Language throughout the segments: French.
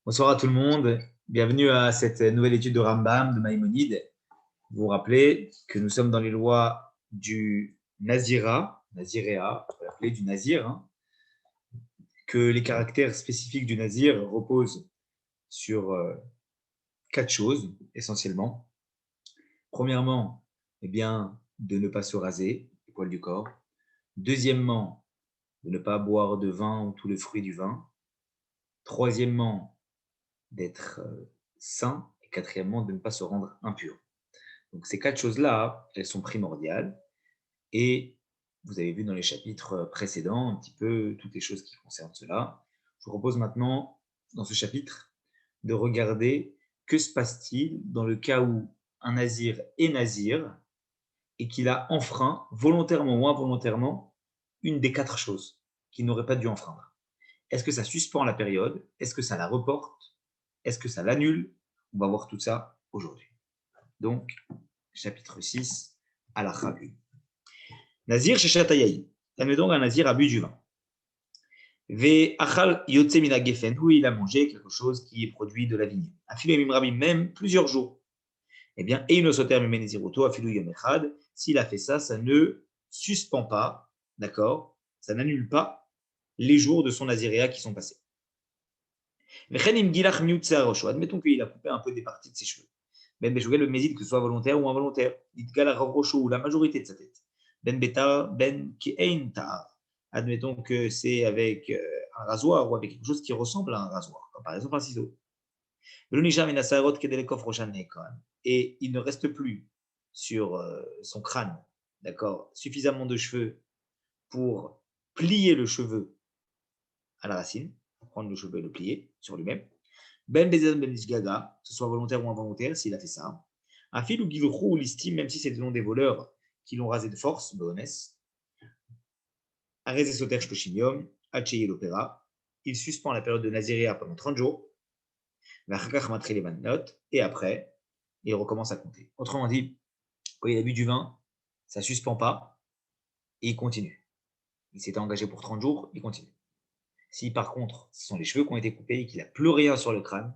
Bonsoir à tout le monde. Bienvenue à cette nouvelle étude de Rambam, de Maïmonide. Vous vous rappelez que nous sommes dans les lois du Naziréa, on peut l'appeler du Nazir, que les caractères spécifiques du Nazir reposent sur quatre choses, essentiellement. Premièrement, de ne pas se raser les poils du corps. Deuxièmement, de ne pas boire de vin ou tous les fruits du vin. Troisièmement, d'être saint. Et quatrièmement, de ne pas se rendre impur. Donc ces quatre choses-là, elles sont primordiales. Et vous avez vu dans les chapitres précédents un petit peu toutes les choses qui concernent cela. Je vous propose maintenant, dans ce chapitre, de regarder que se passe-t-il dans le cas où un nazir est nazir et qu'il a enfreint, volontairement ou involontairement, une des quatre choses qu'il n'aurait pas dû enfreindre. Est-ce que ça suspend la période? Est-ce que ça la reporte? Est-ce que ça l'annule? On va voir tout ça aujourd'hui. Donc, chapitre 6, Halakha 1. Nazir sheshatayayi. Admettons qu'un nazir a bu du vin. Ve'achal yotse mina gefen. Oui, il a mangé quelque chose qui est produit de la vigne. Afilu yamim rabim, même plusieurs jours. Eh bien, et une soter mimeneziroto, afilu yom echad. S'il a fait ça, ça ne suspend pas, d'accord? Ça n'annule pas les jours de son naziréa qui sont passés. Admettons qu'il a coupé un peu des parties de ses cheveux. Ben Beshougal le méside, que ce soit volontaire ou involontaire. Itgal Rocho, ou la majorité de sa tête. Ben Beta, Ben Kein Ta'ar. Admettons que c'est avec un rasoir ou avec quelque chose qui ressemble à un rasoir, comme par exemple un ciseau. Et il ne reste plus sur son crâne, d'accord, suffisamment de cheveux pour plier le cheveu à la racine, pour prendre le cheveu et le plier sur lui-même. Ben Bezan Ben Ishgaga, que ce soit volontaire ou involontaire, s'il a fait ça. Un fil ou Gilrou ou l'istime, même si c'est le nom des voleurs qui l'ont rasé de force, Boonès. Arrêté Soter Shloshimium, Hacheye l'opéra. Il suspend la période de Naziréa pendant 30 jours. Et après, il recommence à compter. Autrement dit, quand il a bu du vin, ça ne suspend pas et il continue. Il s'était engagé pour 30 jours, il continue. Si par contre, ce sont les cheveux qui ont été coupés et qu'il n'a plus rien sur le crâne,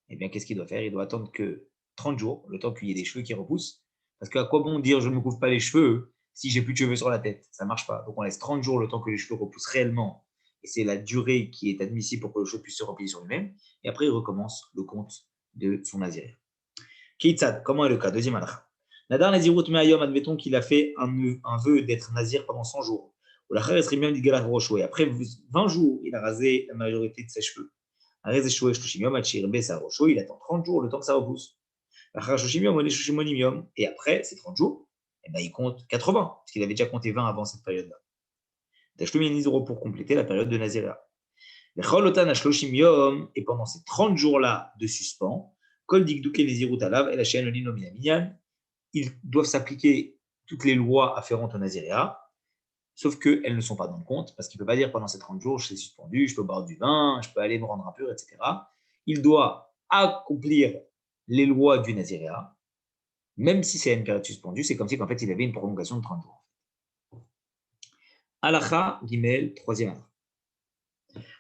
eh bien, qu'est-ce qu'il doit faire? Il doit attendre que 30 jours, le temps qu'il y ait des cheveux qui repoussent. Parce qu'à quoi bon dire je ne me couvre pas les cheveux si j'ai plus de cheveux sur la tête? Ça ne marche pas. Donc on laisse 30 jours le temps que les cheveux repoussent réellement. Et c'est la durée qui est admissible pour que le cheveu puisse se replier sur lui-même. Et après, il recommence le compte de son nazir. Keitzad, comment est le cas? Deuxième halakha. Nadar Nazirut Me'ayom, admettons qu'il a fait un vœu d'être nazir pendant 100 jours. Ou la et après 20 jours, il a rasé la majorité de ses cheveux. Il attend 30 jours, le temps que ça repousse. Et après ces 30 jours, eh ben, il compte 80, parce qu'il avait déjà compté 20 avant cette période-là. Pour compléter la période de Naziréa. Et pendant ces 30 jours-là de suspens, ils doivent s'appliquer toutes les lois afférentes au Naziréa, sauf qu'elles ne sont pas dans le compte, parce qu'il ne peut pas dire pendant ces 30 jours, je suis suspendu, je peux boire du vin, je peux aller me rendre impur, etc. Il doit accomplir les lois du Naziréa, même si c'est une période suspendue, c'est comme si en fait, il avait une prolongation de 30 jours. Halakha, Gimel, troisième halakha.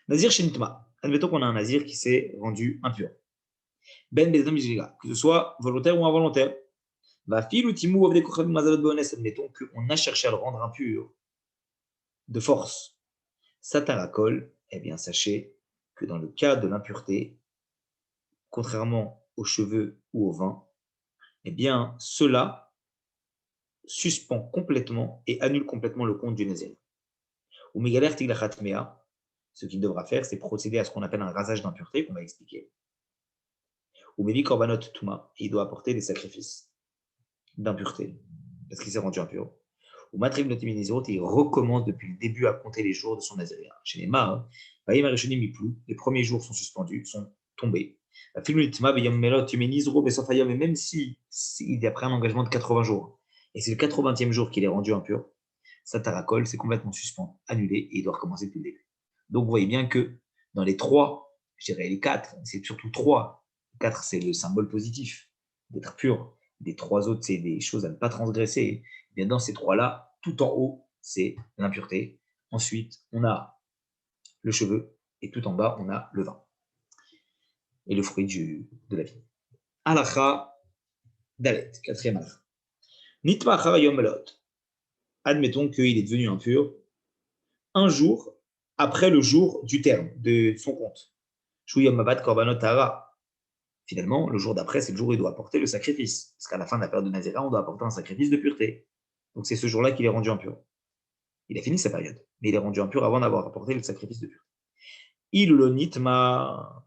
Nazir Shinitma. Admettons qu'on a un nazir qui s'est rendu impur. Ben Bezam Jiga, que ce soit volontaire ou involontaire. Admettons qu'on a cherché à le rendre impur de force. Satarakol, eh bien, sachez que dans le cas de l'impureté, contrairement aux cheveux ou au vin, eh bien, cela suspend complètement et annule complètement le compte du nazir. Ou Megaler Tiglachatmea, ce qu'il devra faire, c'est procéder à ce qu'on appelle un rasage d'impureté, qu'on va expliquer. Ou Mevi Korbanot Tuma, et il doit apporter des sacrifices d'impureté, parce qu'il s'est rendu impur. Ou Matrib Notiminizot, et il recommence depuis le début à compter les jours de son naziréa. Chez les Mains, les premiers jours sont suspendus, sont tombés. Et même si il est après un engagement de 80 jours, et c'est le 80e jour qu'il est rendu impur, sa taracole, c'est complètement suspendu, annulé, et il doit recommencer depuis le début. Donc vous voyez bien que dans les trois, je dirais les quatre, c'est surtout trois. Quatre, c'est le symbole positif d'être pur. Les trois autres, c'est des choses à ne pas transgresser. Et bien dans ces trois-là, tout en haut, c'est l'impureté. Ensuite, on a le cheveu, et tout en bas, on a le vin. et le fruit de la vie. Halacha Dalet, quatrième halacha. Nitma achar yom melot. Admettons qu'il est devenu impur un jour après le jour du terme de son compte. Shu yom mabat korbanot tahara. Finalement, le jour d'après, c'est le jour où il doit apporter le sacrifice. Parce qu'à la fin de la période de Nazira, on doit apporter un sacrifice de pureté. Donc c'est ce jour-là qu'il est rendu impur. Il a fini sa période, mais il est rendu impur avant d'avoir apporté le sacrifice de pureté. Il le nitma.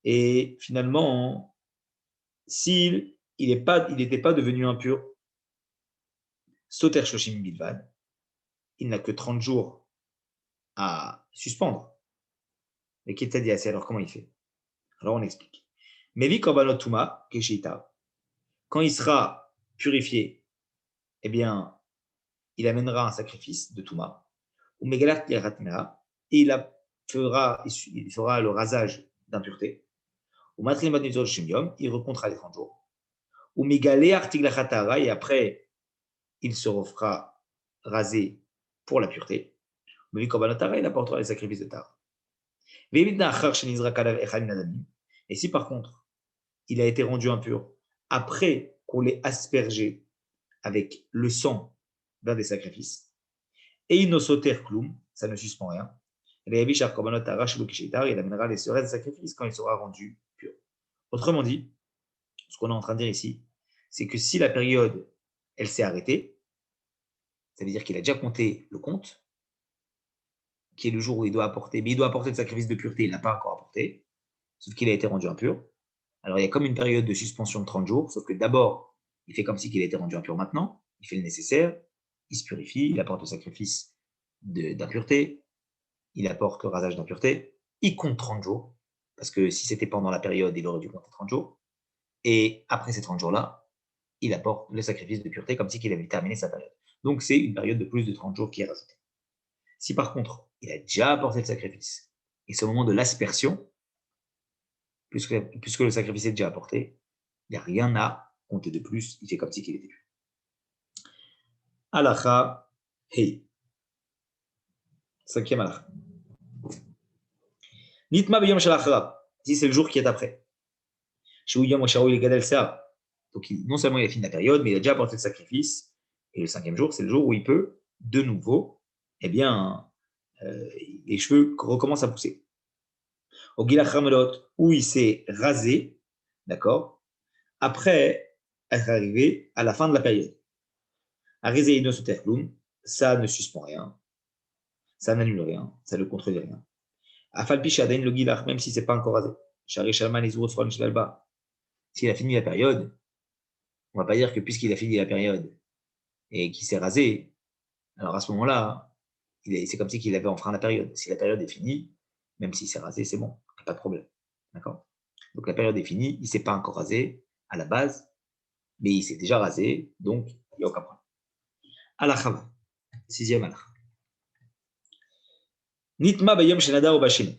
Et finalement, s'il n'était pas devenu impur, Soter Shoshim Bilvad, il n'a que 30 jours à suspendre. Et qui t'a dit assez, alors comment il fait? Alors on explique. Mevi Korbanot Tuma, Keshita, quand il sera purifié, eh bien, il amènera un sacrifice de Tuma, ou Megalat Keratina, et il fera le rasage d'impureté, ou Matrimat Nizol Shimium, il recomptera les 30 jours, ou Megalé Artiglachatara, et après, il se refera raser pour la pureté. Mevi Korbanot Tara, il apportera les sacrifices de Tara. Et si par contre, il a été rendu impur après qu'on l'ait aspergé avec le sang d'un des sacrifices, et inosoter klum, ça ne suspend rien, il amènera les serres de sacrifice quand il sera rendu pur. Autrement dit, ce qu'on est en train de dire ici, c'est que si la période, elle s'est arrêtée, ça veut dire qu'il a déjà compté le compte, qui est le jour où il doit apporter, mais il doit apporter le sacrifice de pureté, il n'a pas encore apporté, sauf qu'il a été rendu impur. Alors il y a comme une période de suspension de 30 jours, sauf que d'abord, il fait comme si qu'il a été rendu impur maintenant, il fait le nécessaire, il se purifie, il apporte le sacrifice d'impureté, il apporte le rasage d'impureté, il compte 30 jours, parce que si c'était pendant la période, il aurait dû compter 30 jours, et après ces 30 jours-là, il apporte le sacrifice de pureté comme si qu'il avait terminé sa période. Donc c'est une période de plus de 30 jours qui est rajoutée. Si par contre, il a déjà apporté le sacrifice, et c'est au moment de l'aspersion, puisque le sacrifice est déjà apporté, il n'y a rien à compter de plus, il fait comme si qu'il était plus. Halacha Hei. Cinquième halacha. Nitma b'yom shel acharab. Si c'est le jour qui est après. Chez Yom Oshaou il gadel se'ar. Donc non seulement il a fini la période, mais il a déjà apporté le sacrifice. Et le cinquième jour, c'est le jour où il peut de nouveau, eh bien, les cheveux recommencent à pousser. Au Gilach Ramelot, où il s'est rasé, d'accord, après être arrivé à la fin de la période. Arizeino Soterklum, ça ne suspend rien, ça n'annule rien, ça ne contredit rien. Afalpi Shaden le Gilach, même si ce n'est pas encore rasé. Shari Shalman et Zurot Fron Shlalba. S'il a fini la période, on ne va pas dire que puisqu'il a fini la période et qu'il s'est rasé, alors à ce moment-là, c'est comme si qu'il avait enfreint la période. Si la période est finie, même s'il s'est rasé, c'est bon, pas de problème. D'accord? Donc la période est finie, il ne s'est pas encore rasé à la base, mais il s'est déjà rasé, donc il n'y a aucun problème. Alachava, sixième alach. Nitma bayom shenadar ou bashim.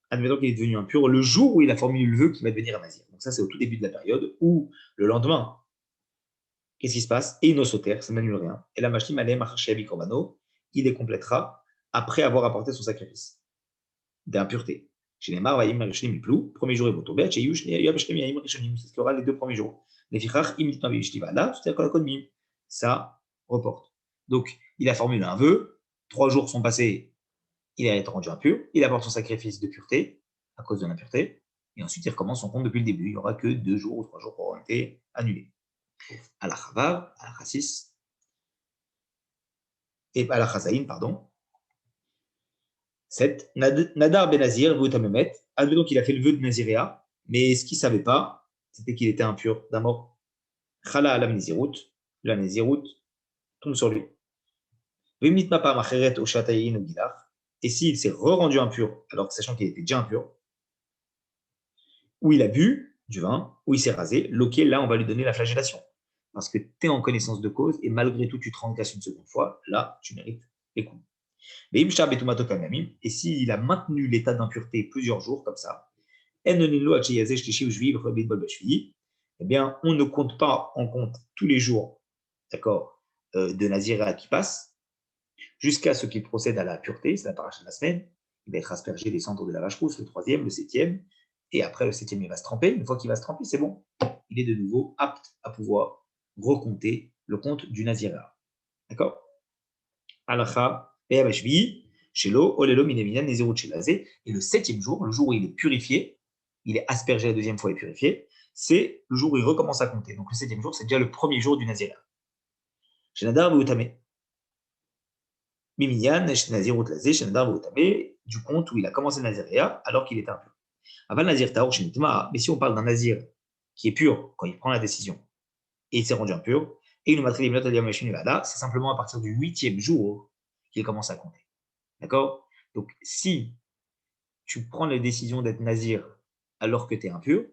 Admettons qu'il est devenu impur le jour où il a formulé le vœu qu'il va devenir un nazir. Donc ça, c'est au tout début de la période, ou le lendemain. Qu'est-ce qui se passe? Et inosoter, ça n'annule rien. Et la machlim alem achashabi korbano, il les complétera après avoir apporté son sacrifice d'impureté. Chez les marvaïm rishonim iplou, premier jour ils vont tomber, chez yush yom shlemiyim rishonim, c'est ce qu'il y aura les deux premiers jours. Les fichach imitma bishtiva, là, c'est-à-dire qu'on a connu, ça reporte. Donc, il a formulé un vœu, 3 jours sont passés, il a été rendu impur, il apporte son sacrifice de pureté à cause de l'impureté, et ensuite il recommence son compte depuis le début. Il n'y aura que 2 jours ou 3 jours qui auront été annulés. À la Chavav, à la Chassis, et à la Chazaïn, pardon. 7. Nadar ben Nazir, Voutamemet, admettons qu'il a fait le vœu de Naziréa, mais ce qu'il ne savait pas, c'était qu'il était impur d'un mort. Chala alam Nazirut, la Nazirut tombe sur lui. Vimnitma pa macheret au Shatayin ou Gilach, et s'il s'est re-rendu impur, alors sachant qu'il était déjà impur, où il a bu du vin, où il s'est rasé, lequel là on va lui donner la flagellation. Parce que tu es en connaissance de cause et malgré tout tu te rends grâce une seconde fois, là tu mérites les coups. Et s'il a maintenu l'état d'impureté plusieurs jours comme ça, eh bien on ne compte pas en compte tous les jours, d'accord, de Nazira qui passe, jusqu'à ce qu'il procède à la pureté, c'est la paracha de la semaine, il va être aspergé des cendres de la vache rousse, le troisième, le septième, Et après, le septième, il va se tremper. Une fois qu'il va se tremper, c'est bon. Il est de nouveau apte à pouvoir recompter le compte du Nazira. D'accord? Alacha, et Abashvi, Shelo, Olelo, Mineminan, Nezerut, Shelazé. Et le septième jour, le jour où il est purifié, il est aspergé la deuxième fois et purifié, c'est le jour où il recommence à compter. Donc le septième jour, c'est déjà le premier jour du Nazira. Shenadar Veutame. Mimiyan, Nazirut Lazé, Shenadar Veutame, du compte où il a commencé le Naziréa alors qu'il était impur. Avant Nazir Taor, Shenitma, mais si on parle d'un Nazir qui est pur quand il prend la décision et il s'est rendu impur, et une matri c'est simplement à partir du huitième jour qu'il commence à compter. D'accord? Donc, si tu prends la décision d'être nazir alors que tu es impur,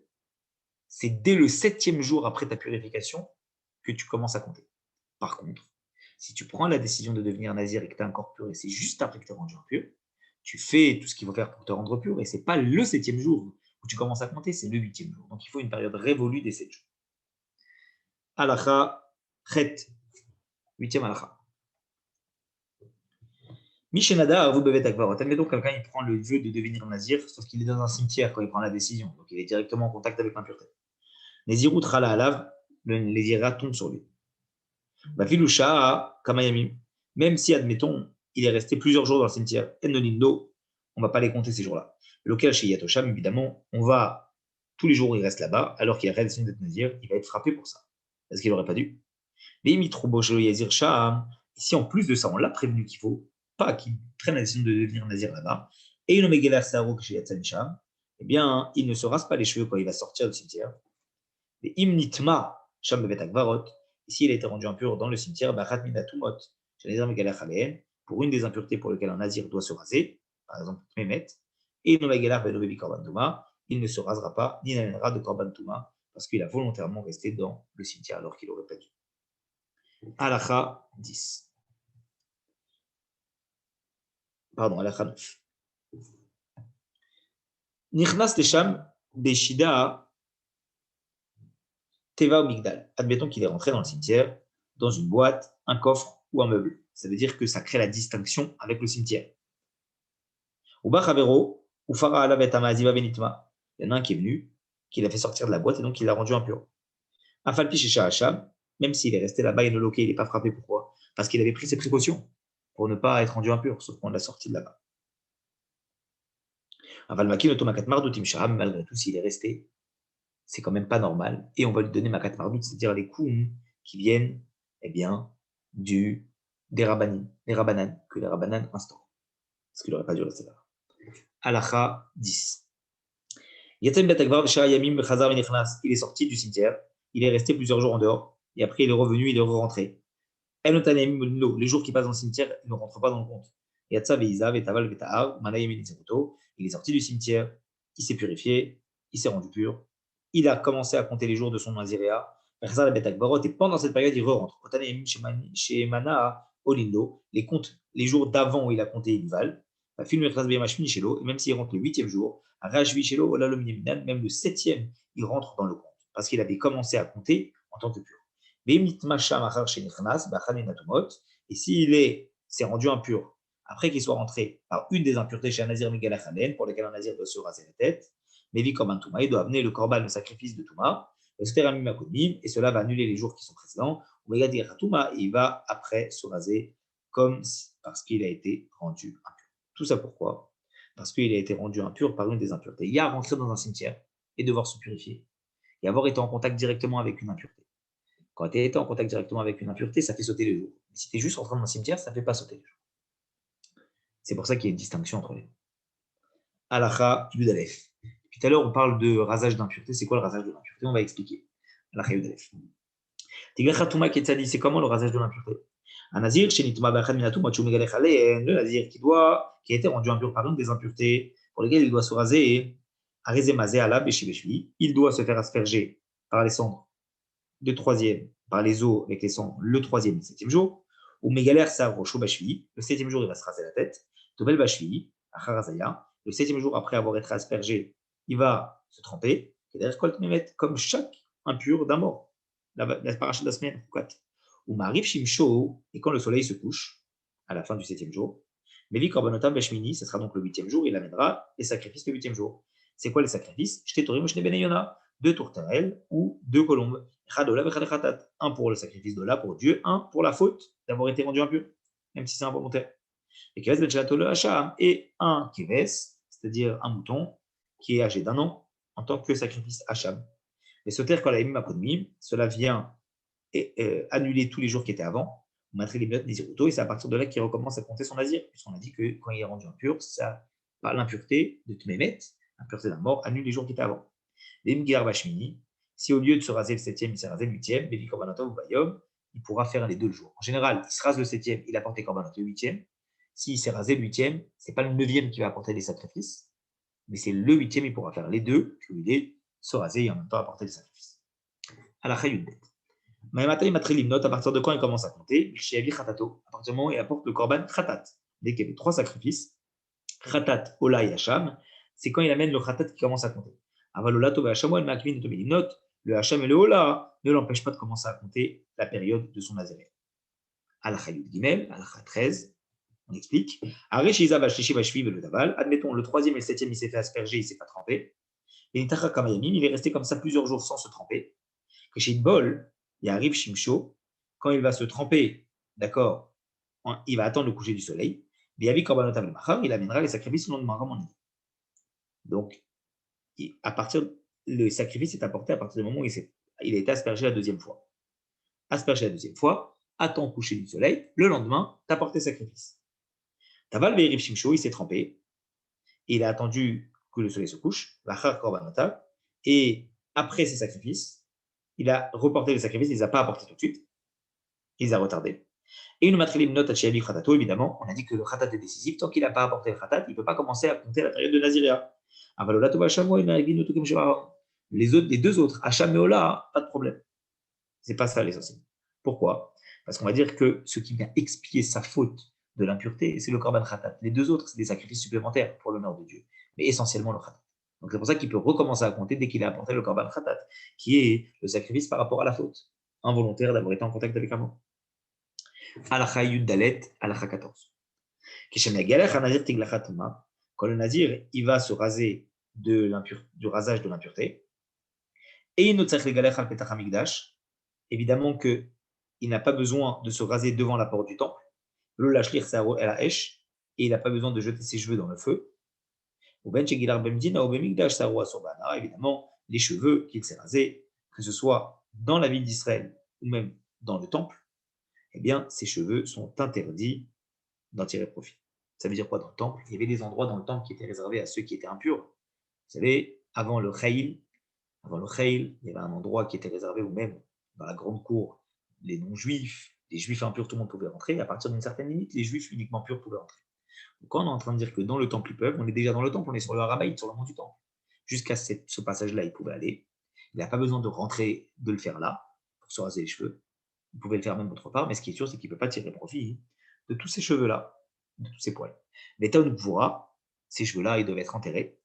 c'est dès le septième jour après ta purification que tu commences à compter. Par contre, si tu prends la décision de devenir nazir et que tu es encore pur et c'est juste après que tu es rendu impur, tu fais tout ce qu'il faut faire pour te rendre pur et ce n'est pas le septième jour où tu commences à compter, c'est le huitième jour. Donc, il faut une période révolue des 7 jours. Alacha, chet, huitième alacha. Mishenada, vous bevez takvarot. Admettons quelqu'un, il prend le vœu de devenir nazir, sauf qu'il est dans un cimetière quand il prend la décision. Donc il est directement en contact avec l'impureté. Nezirut rala alav, les ira tombent sur lui. Bafilusha kamayamim. Même si, admettons, il est resté plusieurs jours dans le cimetière, ennonindo, on ne va pas les compter ces jours-là. Local chez Yatosham, évidemment, on va, tous les jours où il reste là-bas, alors qu'il a réalisé d'être nazir, il va être frappé pour ça. Est-ce qu'il n'aurait pas dû? Mais mitroboshelo yazir shaham. Si en plus de ça, on l'a prévenu qu'il faut pas qu'il prenne la décision de devenir nazir là-bas, et il Megelar Sarok chez Yatzanisham, eh bien, il ne se rase pas les cheveux quand il va sortir du cimetière. Et Imnitma, Sham Bevet Akvarot, et s'il a été rendu impur dans le cimetière, Bachat Minatumot, pour une des impuretés pour lesquelles un nazir doit se raser, par exemple Mehmet, et Megelar Bedobebi Korban Touma, il ne se rasera pas, ni n'amènera de Korban Touma, parce qu'il a volontairement resté dans le cimetière alors qu'il n'aurait pas dû. Alacha 10. Pardon, Alacha 9. Nichnas Tesham Beshida Teva ou Migdal. Admettons qu'il est rentré dans le cimetière, dans une boîte, un coffre ou un meuble. Ça veut dire que ça crée la distinction avec le cimetière. Uba Chavero, ou Farah Alavet Amaziva Benitma. Il y en a un qui est venu, qui l'a fait sortir de la boîte et donc il l'a rendu impur. Afalpi chez Hacham, même s'il est resté là-bas, il ne loqué, il n'est pas frappé. Pourquoi? Parce qu'il avait pris ses précautions pour ne pas être rendu impur, sauf qu'on l'a sorti de là-bas. Avalmaki, le Tomakat Mardoutim Shaham, malgré tout, s'il est resté, c'est quand même pas normal. Et on va lui donner Makat Mardout, c'est-à-dire les coups qui viennent eh bien, des Rabbanim, les Rabbanan, que les Rabbanan instaurent. Parce qu'il n'aurait pas dû rester là. Alacha 10. Il est sorti du cimetière, il est resté plusieurs jours en dehors, et après il est revenu, il est rentré. Les jours qui passent dans le cimetière, il ne rentre pas dans le compte. Il est sorti du cimetière, il s'est purifié, il s'est rendu pur, il a commencé à compter les jours de son naziréa, et pendant cette période, il re-rentre. Chez Mana, Olindo, les comptes, les jours d'avant où il a compté, ils valent. Et même s'il rentre le huitième jour, même le septième, il rentre dans le compte, parce qu'il avait commencé à compter en tant que pur. Et s'il s'est rendu impur après qu'il soit rentré par une des impuretés chez un nazir Megalachanen, pour lesquelles un nazir doit se raser la tête, Mevi Korban Touma, il doit amener le Korban, le sacrifice de Touma, et cela va annuler les jours qui sont précédents, et il va après se raser comme parce qu'il a été rendu impur. Tout ça pourquoi? Parce qu'il a été rendu impur par une des impuretés. Il y a rentrer dans un cimetière et devoir se purifier, et avoir été en contact directement avec une impureté. Quand tu es en contact directement avec une impureté, ça fait sauter les jours. Mais si tu es juste rentré dans un cimetière, ça ne fait pas sauter les jours. C'est pour ça qu'il y a une distinction entre les deux. Alacha Yudalef. Tout à l'heure, on parle de rasage d'impureté. C'est quoi le rasage de l'impureté? On va expliquer. Alacha Yudalef. Tigrachatouma Ketsadi, c'est comment le rasage de l'impureté? Un nazir, le nazir qui a été rendu impur par une des impuretés pour lesquelles il doit se raser, il doit se faire asperger par les cendres de troisième, par les eaux avec les cendres, le troisième et le septième jour, ou Megaler Sav Rosho Bashvi, le septième jour, il va se raser la tête, Tobel Bashvi, Acharazaya, le septième jour, après avoir été aspergé, il va se tremper, comme chaque impur d'un mort. La paracha de la semaine, ou Marif Shimsho, et quand le soleil se couche, à la fin du septième jour, Mevi Korbanota Bashmini, ce sera donc le huitième jour, il amènera les sacrifices le huitième jour. C'est quoi les sacrifices? Deux tourterelles ou deux colombes. Un pour le sacrifice de là pour Dieu, un pour la faute d'avoir été rendu impur, même si c'est involontaire. Et un keves, c'est-à-dire un mouton qui est âgé d'un an en tant que sacrifice hacham. Mais ce terre cela vient annuler tous les jours qui étaient avant, et c'est à partir de là qu'il recommence à compter son nazir, puisqu'on a dit que quand il est rendu impur, ça, par l'impureté de Tmemet, l'impureté d'un mort, annule les jours qui étaient avant. Si au lieu de se raser le 7e, il s'est rasé le 8e, il pourra faire les 2 jours. En général, il se rase le 7e, il apporte les korbanot le 8e. S'il s'est rasé le 8e, ce n'est pas le 9e qui va apporter les sacrifices, mais c'est le 8e, il pourra faire les 2, puis il est se raser et en même temps apporter les sacrifices. À la Chayudbet. À partir de quand il commence à compter? À partir du moment où il apporte le korban khatat. Dès qu'il y avait 3 sacrifices, khatat, ola et hacham, c'est quand il amène le khatat qui commence à compter. Le hacham et le ola ne l'empêchent pas de commencer à compter la période de son nazéré. Al-Chayut Gimel, Al-Kha 13, on explique. Admettons, le 3e et le 7e, il s'est fait asperger, il ne s'est pas trempé. Et il est resté comme ça plusieurs jours sans se tremper. Que chez une bol, il arrive Shimsho, quand il va se tremper, d'accord, il va attendre le coucher du soleil. Il amènera les sacrifices le lendemain, comme on dit. Donc, le sacrifice est apporté à partir du moment où il a été aspergé la deuxième fois. Aspergé la deuxième fois, attends le coucher du soleil, le lendemain, tu as porté sacrifice. Taval Ve'eriv Shimsho, il s'est trempé, et il a attendu que le soleil se couche, et après ses sacrifices, il a reporté les sacrifices, il ne les a pas apportés tout de suite, il les a retardés. Et une matrilim note à Khatato, évidemment, on a dit que le Khatat est décisif, tant qu'il n'a pas apporté le Khatat, il ne peut pas commencer à compter la période de Naziréa. Les 2 autres, Hacham et Ola, pas de problème. Ce n'est pas ça l'essentiel. Pourquoi? Parce qu'on va dire que ce qui vient expier sa faute de l'impureté, c'est le Korban Khatat. Les 2 autres, c'est des sacrifices supplémentaires pour l'honneur de Dieu, mais essentiellement le Khatat. Donc c'est pour ça qu'il peut recommencer à compter dès qu'il a apporté le Korban Khatat, qui est le sacrifice par rapport à la faute, involontaire d'avoir été en contact avec un mort. Alacha Yud Dalet, Alacha 14. Quand le nazir, il va se raser du rasage de l'impureté, et il évidemment qu'il n'a pas besoin de se raser devant la porte du temple, et il n'a pas besoin de jeter ses cheveux dans le feu. Évidemment, les cheveux qu'il s'est rasés, que ce soit dans la ville d'Israël ou même dans le temple, eh bien, ces cheveux sont interdits d'en tirer profit. Ça veut dire quoi dans le temple? Il y avait des endroits dans le temple qui étaient réservés à ceux qui étaient impurs. Vous savez, avant le Chayil, il y avait un endroit qui était réservé, ou même dans la grande cour, les non-juifs, les juifs impurs, tout le monde pouvait rentrer. Et à partir d'une certaine limite, les juifs uniquement purs pouvaient rentrer. Donc, quand on est en train de dire que dans le temple, ils peuvent, on est déjà dans le temple, on est sur le Harabaït, sur le mont du temple. Jusqu'à ce passage-là, ils pouvaient aller. Il n'a pas besoin de rentrer, de le faire là, pour se raser les cheveux. Il pouvait le faire même autre part, mais ce qui est sûr, c'est qu'il ne peut pas tirer profit de tous ces cheveux-là, de tous ces poils. Mais Taoun Gvura, ces cheveux-là, ils doivent être enterrés.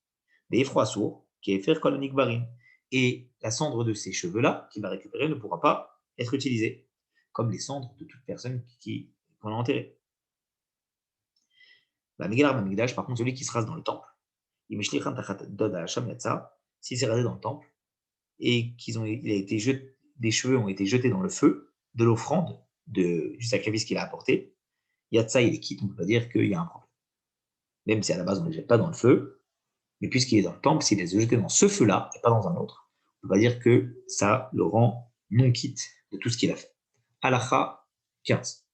Des effrois sourds, qui est faire colonique barim. Et la cendre de ces cheveux-là, qu'il va récupérer, ne pourra pas être utilisée, comme les cendres de toute personne qu'on a enterrée. La Megillah Bamigdash, par contre, celui qui se rase dans le temple, s'il s'est rasé dans le temple, et des cheveux ont été jetés dans le feu de l'offrande du sacrifice qu'il a apporté, Yatsa, il est quitte, on ne peut pas dire qu'il y a un problème. Même si à la base on ne les jette pas dans le feu, mais puisqu'il est dans le temple, s'il les a jetés dans ce feu-là et pas dans un autre, on ne peut pas dire que ça le rend non quitte de tout ce qu'il a fait. Halacha 15.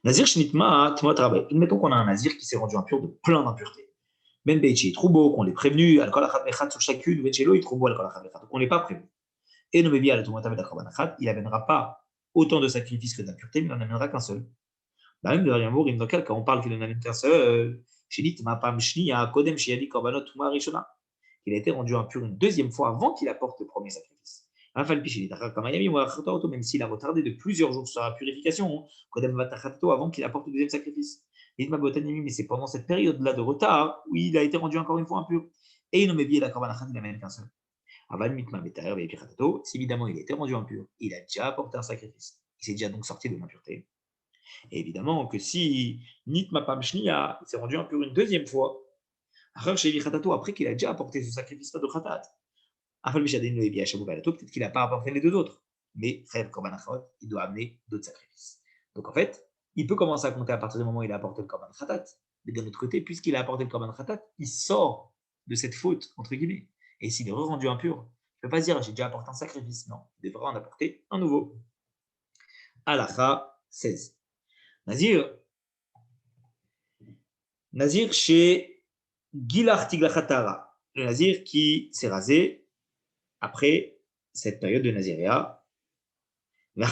Nazir Shnitma, Tmot Rabbe. Admettons qu'on a un nazir qui s'est rendu impur de plein d'impuretés. Ben Beichi, Troubo, qu'on l'ait prévenu, Al-Kol Achat Mechat sur chacune, Bechelo, il Troubo, Al-Kol Achat Mechat. Donc on ne l'est pas prévenu. Et Nobebi, Al-Tumata, Al-Korban Achat, il n'amènera pas autant de sacrifices que d'impuretés, mais il n'en amènera qu'un seul. Bah, même de rien mourir, dans quel cas on parle qu'il n'en amène qu'un seul, qu'il a été rendu impur une deuxième fois avant qu'il apporte le premier sacrifice. Même s'il a retardé de plusieurs jours sur la purification, avant qu'il apporte le deuxième sacrifice. Mais c'est pendant cette période-là de retard où il a été rendu encore une fois impur. Et il n'amène qu'un seul. Si évidemment il a été rendu impur, il a déjà apporté un sacrifice. Il s'est déjà donc sorti de l'impureté. Et évidemment que si Nitma Pamshnia s'est rendu impur une deuxième fois, Après qu'il a déjà apporté ce sacrifice de Khatat. Peut-être qu'il n'a pas apporté les deux autres. Mais il doit amener d'autres sacrifices. Donc en fait, il peut commencer à compter à partir du moment où il a apporté le Korban Khatat. Mais d'un autre côté, puisqu'il a apporté le Korban Khatat, il sort de cette faute, entre guillemets. Et s'il est rendu impur, il ne peut pas se dire j'ai déjà apporté un sacrifice. Non, il devra en apporter un nouveau. Halakha 16. Nazir chez Gilar Tiglachatara, le Nazir qui s'est rasé après cette période de Naziréa. Et il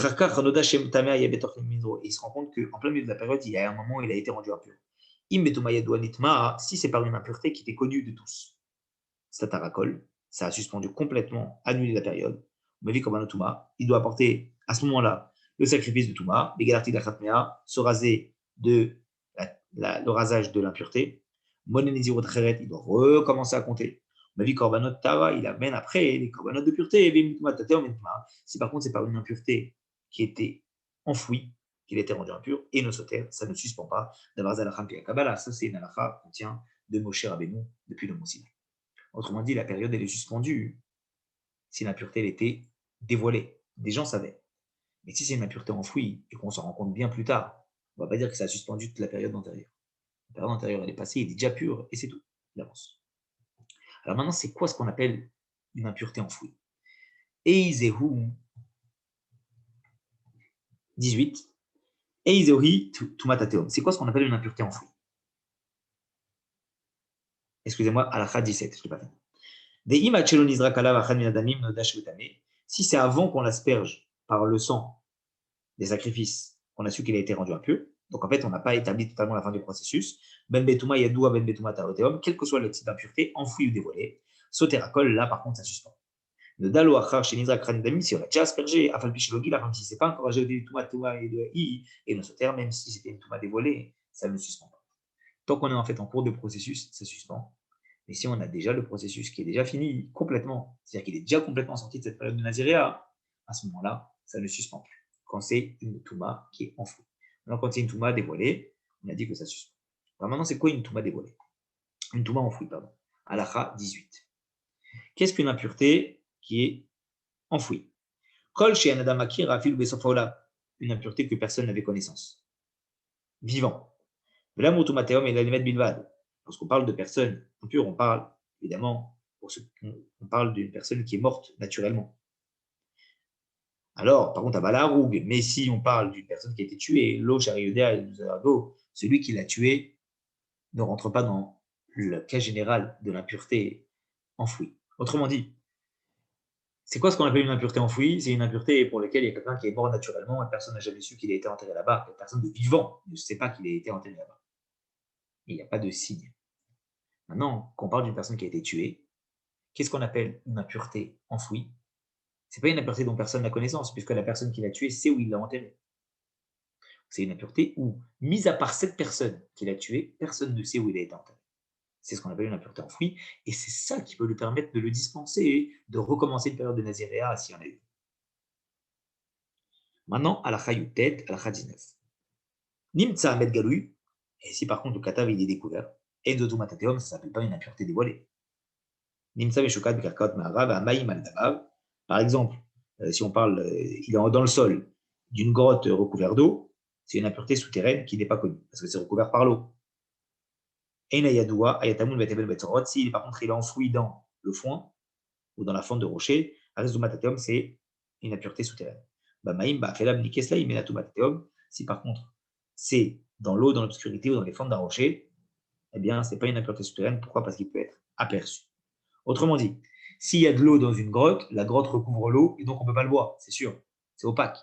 se rend compte qu'en plein milieu de la période, il y a un moment où il a été rendu impur. Si c'est par une impureté qui était connue de tous, Satarakol, ça a suspendu complètement, annulé la période. Il doit apporter à ce moment-là le sacrifice de Touma, se raser de le rasage de l'impureté. Il doit recommencer à compter. Il amène après les korbanot de pureté. Si par contre c'est par une impureté qui était enfouie, qu'il était rendu impur, et nosoter, ça ne suspend pas d'avoir Zalacham Pi Kabbalah. Ça, c'est une halakha qu'on tient de Moshe Rabbeinu depuis le Mont Sinaï. Autrement dit, la période elle est suspendue si l'impureté elle était dévoilée. Des gens savaient. Mais si c'est une impureté enfouie et qu'on s'en rend compte bien plus tard, on ne va pas dire que ça a suspendu toute la période antérieure. La période antérieure, elle est passée, il est déjà pur, et c'est tout. Il avance. Alors maintenant, c'est quoi ce qu'on appelle une impureté enfouie? Eizehu 18. Eizehi tumatateum. C'est quoi ce qu'on appelle une impureté enfouie? Excusez-moi, halakha 17, je ne l'ai pas fait. Si c'est avant qu'on l'asperge par le sang des sacrifices, on a su qu'il a été rendu impur. Donc en fait, on n'a pas établi totalement la fin du processus. Ben betuma yadoua ben betuma taroteum, quel que soit le type d'impureté, enfoui ou dévoilé. Soteracol, là par contre, ça suspend. Le dalo achar chez Nizra Kranidami, si on a déjà aspergé, afal pichilogi, là, même si c'est pas encore ajouté du touma et de i, et nos soter, même si c'était une touma dévoilée, ça ne suspend pas. Tant qu'on est en fait en cours de processus, ça suspend. Mais si on a déjà le processus qui est déjà fini complètement, c'est-à-dire qu'il est déjà complètement sorti de cette période de Naziréa, à ce moment-là, ça ne suspend plus. Quand c'est une touma qui est enfouie. Maintenant, quand c'est une touma dévoilée, on a dit que ça suspend. Alors maintenant, c'est quoi une touma dévoilée? Une touma enfouie, pardon. Halakha 18. Qu'est-ce qu'une impureté qui est enfouie? Kol chez Anadam Akir, Afil Besofola, une impureté que personne n'avait connaissance. Vivant. Là, Moutumateum et l'Alimet Bilvad. Lorsqu'on parle de personnes impures, on parle évidemment, on parle d'une personne qui est morte naturellement. Alors, par contre, à Balaroug, mais si on parle d'une personne qui a été tuée, l'eau Chariodea et celui qui l'a tué ne rentre pas dans le cas général de l'impureté enfouie. Autrement dit, c'est quoi ce qu'on appelle une impureté enfouie? C'est une impureté pour laquelle il y a quelqu'un qui est mort naturellement et personne n'a jamais su qu'il a été enterré là-bas. Personne de vivant ne sait pas qu'il a été enterré là-bas. Il n'y a pas de signe. Maintenant, quand on parle d'une personne qui a été tuée, qu'est-ce qu'on appelle une impureté enfouie? Ce n'est pas une impureté dont personne n'a connaissance, puisque la personne qui l'a tué sait où il l'a enterré. C'est une impureté où, mis à part cette personne qui l'a tué, personne ne sait où il a été enterré. C'est ce qu'on appelle une impureté enfouie, et c'est ça qui peut lui permettre de le dispenser et de recommencer une période de Naziréa s'il y en a eu. Maintenant, à la Chayutet, à la 19. Nimtsa Ahmed Galoui, et si par contre le katav il est découvert, et Dotumatateum, ça ne s'appelle pas une impureté dévoilée. Nimtsa Meshukat Bekarkot Ma'arav, Amaïm al par exemple, si on parle, il est dans le sol d'une grotte recouverte d'eau, c'est une impureté souterraine qui n'est pas connue, parce que c'est recouvert par l'eau. Si par contre il est enfoui dans le foin ou dans la fente de rocher, c'est une impureté souterraine. Si par contre c'est dans l'eau, dans l'obscurité ou dans les fentes d'un rocher, eh bien, ce n'est pas une impureté souterraine. Pourquoi? Parce qu'il peut être aperçu. Autrement dit, s'il y a de l'eau dans une grotte, la grotte recouvre l'eau et donc on ne peut pas le voir, c'est sûr. C'est opaque.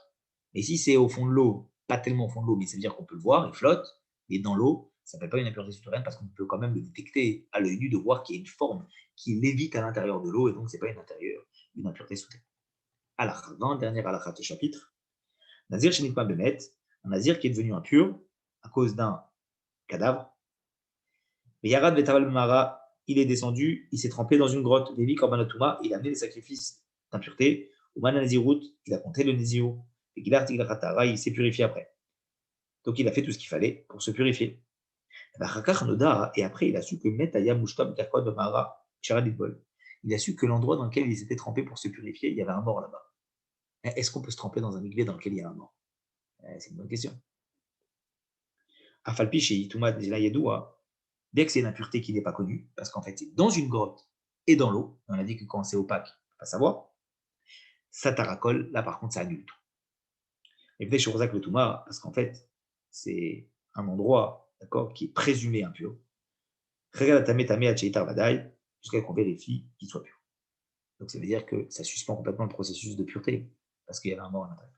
Et si c'est au fond de l'eau, pas tellement au fond de l'eau, mais ça veut dire qu'on peut le voir, il flotte, et dans l'eau, ça ne s'appelle pas une impureté souterraine parce qu'on peut quand même le détecter à l'œil nu de voir qu'il y a une forme qui lévite à l'intérieur de l'eau et donc ce n'est pas une impureté souterraine. Alors, dernière halakha de chapitre, Nazir Shenitma Bemet, un Nazir qui est devenu impur à cause d'un cadavre. Mais Yarad Vetaval Mara, il est descendu, il s'est trempé dans une grotte. Lévi Korbanotuma, il a amené des sacrifices d'impureté. Ouman Nazirut, il a compté le Nézio. Et Gilar Tiglachatara, il s'est purifié après. Donc il a fait tout ce qu'il fallait pour se purifier. Et après, il a su que il a su que l'endroit dans lequel ils étaient trempés pour se purifier, il y avait un mort là-bas. Est-ce qu'on peut se tremper dans un mikvé dans lequel il y a un mort? C'est une bonne question. Afalpi chez Ituma Yadoua, dès que c'est une impureté qui n'est pas connue, parce qu'en fait, c'est dans une grotte et dans l'eau, on a dit que quand c'est opaque, il ne faut pas savoir, ça taracole, là par contre, ça annule tout. Et peut-être chez le Touma, parce qu'en fait, c'est un endroit d'accord, qui est présumé impur. Jusqu'à qu'on vérifie qu'il soit pur. Donc ça veut dire que ça suspend complètement le processus de pureté, parce qu'il y avait un mort à l'intérieur.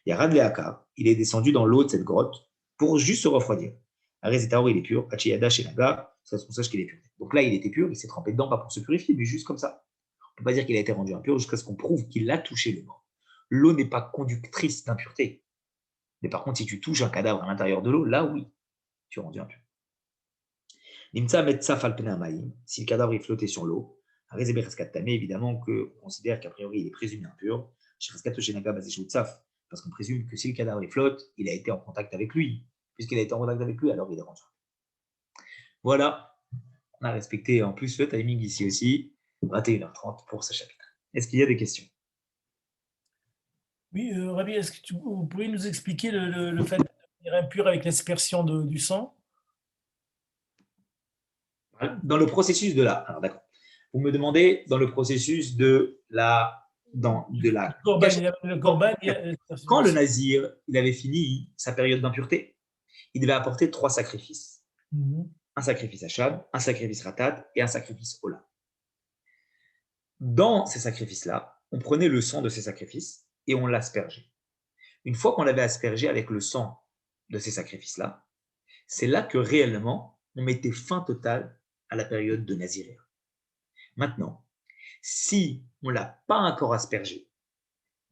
Il y a Radleaka, il est descendu dans l'eau de cette grotte pour juste se refroidir. Arezetaor, il est pur. Achiyada chez Naga, c'est qu'on sache qu'il est pur. Donc là, il était pur, il s'est trempé dedans, pas pour se purifier, mais juste comme ça. On ne peut pas dire qu'il a été rendu impur jusqu'à ce qu'on prouve qu'il a touché le mort. L'eau n'est pas conductrice d'impureté. Mais par contre, si tu touches un cadavre à l'intérieur de l'eau, là, oui, tu es rendu impur. Nimtsa metsa falpenamaïm, si le cadavre est flotté sur l'eau, évidemment qu'on considère qu'a priori il est présumé impur. Parce qu'on présume que si le cadavre flotte, il a été en contact avec lui. Puisqu'il a été en contact avec lui, alors il est rendu. Voilà, on a respecté en plus le timing ici aussi, 21h30 pour ce chapitre. Est-ce qu'il y a des questions? Oui, Rabbi, est-ce que vous pouvez nous expliquer le fait de devenir impur avec l'aspersion du sang? Dans le processus de la... Alors d'accord. Vous me demandez dans le processus de la... Le corban, quand le nazir il avait fini sa période d'impureté, il devait apporter 3 sacrifices. Un sacrifice Hachab, un sacrifice Ratat et un sacrifice Ola. Dans ces sacrifices-là, on prenait le sang de ces sacrifices et on l'aspergeait. Une fois qu'on l'avait aspergé avec le sang de ces sacrifices-là, c'est là que réellement on mettait fin totale à la période de Naziréa. Maintenant, si on ne l'a pas encore aspergé,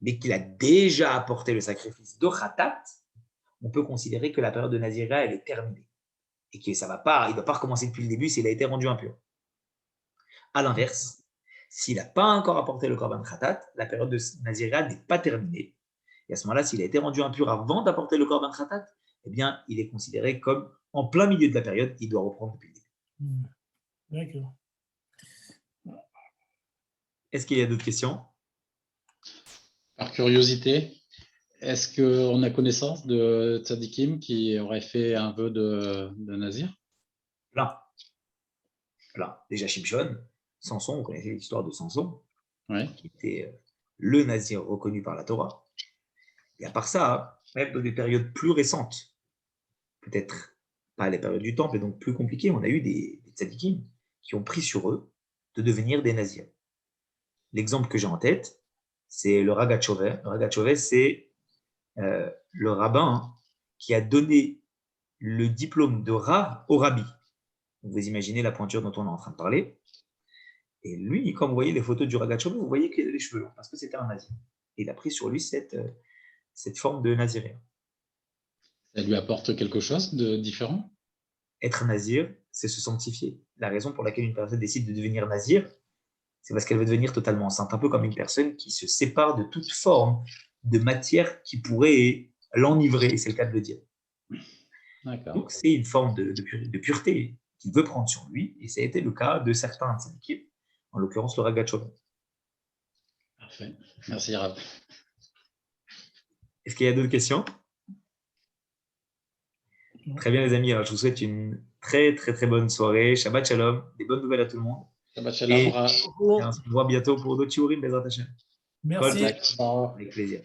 mais qu'il a déjà apporté le sacrifice de Khatat, on peut considérer que la période de Naziréa, elle est terminée. Et que ça va pas, il ne doit pas recommencer depuis le début s'il a été rendu impur. À l'inverse, s'il n'a pas encore apporté le Korban Khatat, la période de Naziréa n'est pas terminée. Et à ce moment-là, s'il a été rendu impur avant d'apporter le Korban Khatat, eh bien, il est considéré comme en plein milieu de la période, il doit reprendre depuis le début. D'accord. Est-ce qu'il y a d'autres questions? Par curiosité, est-ce qu'on a connaissance de tzadikim qui aurait fait un vœu de nazir? Plein. Déjà Shimshon, Samson, on connaissait l'histoire de Samson, qui était le nazir reconnu par la Torah. Et à part ça, même dans des périodes plus récentes, peut-être pas les périodes du temple, et donc plus compliquées, on a eu des tzadikim qui ont pris sur eux de devenir des nazirs. L'exemple que j'ai en tête, c'est le Ragachover. Le Ragachover, c'est le rabbin qui a donné le diplôme de Rav au Rabbi. Vous imaginez la pointure dont on est en train de parler. Et lui, quand vous voyez les photos du Ragachover, vous voyez qu'il a les cheveux longs, parce que c'était un nazir. Et il a pris sur lui cette forme de naziréen. Ça lui apporte quelque chose de différent? Être nazir, c'est se sanctifier. La raison pour laquelle une personne décide de devenir nazir, c'est parce qu'elle veut devenir totalement sainte, un peu comme une personne qui se sépare de toute forme de matière qui pourrait l'enivrer, c'est le cas de le dire. Donc c'est une forme de pureté qu'il veut prendre sur lui, et ça a été le cas de certains de ses équipes, en l'occurrence le Ragachover. Parfait, merci Rav. Est-ce qu'il y a d'autres questions? Très bien les amis, alors je vous souhaite une très très très bonne soirée, Shabbat Shalom, des bonnes nouvelles à tout le monde. Shabbat Shalom, Rav. Et on se voit bientôt pour d'autres shiurim, Bezrat Hashem. Merci. Avec plaisir.